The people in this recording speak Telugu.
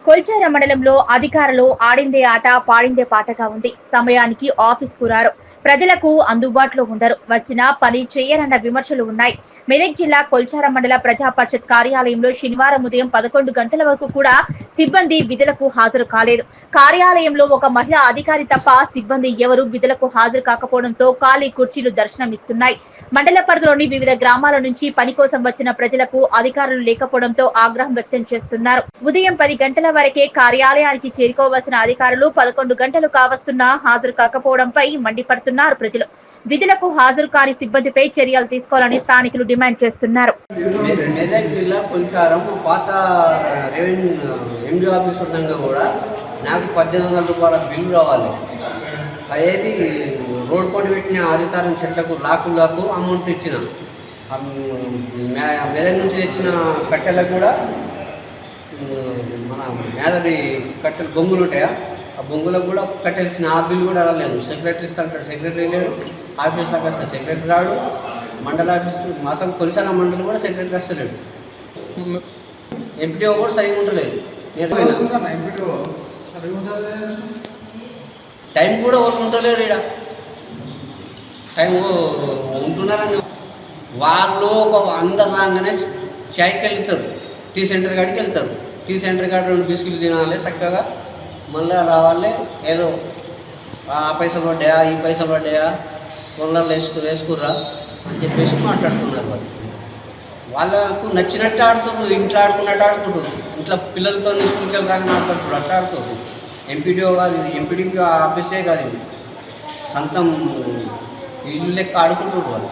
కొల్చార మండలంలో అధికారులు ఆడిందే ఆట పాడిందే పాటగా ఉంది. సమయానికి ఆఫీస్కు రారు, ప్రజలకు అందుబాటులో ఉండరు, వచ్చిన పని చేయరన్న విమర్శలు ఉన్నాయి. మెదక్ జిల్లా కొల్చార మండల ప్రజా పరిషత్ కార్యాలయంలో శనివారం ఉదయం 11 గంటల వరకు కూడా సిబ్బంది విధులకు హాజరు కాలేదు. కార్యాలయంలో ఒక మహిళా అధికారి తప్ప సిబ్బంది ఎవరు విధులకు హాజరు కాకపోవడంతో ఖాళీ కుర్చీలు దర్శనమిస్తున్నాయి. మండల పరిధిలోని వివిధ గ్రామాల నుంచి పని కోసం వచ్చిన ప్రజలకు అధికారులు లేకపోవడంతో ఆగ్రహం వ్యక్తం చేస్తున్నారు. ఉదయం 10 గంటల వరకే కార్యాలయానికి చేరుకోవాల్సిన అధికారులు 11 గంటలు కావస్తున్నా హాజరు కాకపోవడంపై మండిపడుతున్నారు ప్రజలు. విధులకు హాజరు కాని సిబ్బందిపై చర్యలు తీసుకోవాలని స్థానికులు డిమాండ్ చేస్తున్నారు. మెదక్ జిల్లా కొల్చారం పాత రెవెన్యూ ఎండి ఆఫీస్ ఉండగా కూడా నాకు 1800 రూపాయల బిల్లు రావాలి. అదేది రోడ్ పోటీ పెట్టిన ఆదితారం చెట్లకు లాకులకు అమౌంట్ ఇచ్చిన, మెదక్ నుంచి తెచ్చిన కట్టెలకు కూడా మన మేదది కట్టెలు బొంగులు ఉంటాయా, ఆ బొంగులకు కూడా కట్టెలు ఇచ్చిన, ఆ బిల్లు కూడా రాలేదు. సెక్రటరీ ఇస్తాడు, సెక్రటరీ లేడు. ఆఫీస్లోకి వస్తే సెక్రటరీ రాడు. మండల ఆఫీస్ అసలు కొలిసాన మండలి కూడా సెక్రటరీ వస్తలేడు. ఎంపీటీఓ కూడా సరిగా ఉండలేదు. టైం కూడా ఉంటలేరు. ఇక్కడ టైం ఉంటున్నారని వాళ్ళు అందరు రాగానే చాయ్కి వెళ్తారు, టీ సెంటర్ కాడికి వెళ్తారు. టీ సెంటర్ కాడ 2 బిస్కెట్లు తినాలి చక్కగా, మళ్ళీ రావాలి. ఏదో ఆ పైసలు పడ్డాయా, ఈ పైసలు పడ్డాయా, కొనలు వేసుకుర్రా అని చెప్పేసి మాట్లాడుతున్నారు. వాళ్ళకు నచ్చినట్టు ఆడుతున్నారు, ఇంట్లో ఆడుకున్నట్టు ఆడుకుంటారు. ఇంట్లో పిల్లలతో స్కూల్కి వెళ్ళి రాగానే ఆడుతారు, అట్లా ఆడుతారు. ఎంపీడీఓ కాదు ఇది, ఎంపీడీపీ ఆఫీసే కాదు ఇది, సొంతం ఇల్లు లెక్క ఆడుకుంటారు వాళ్ళు.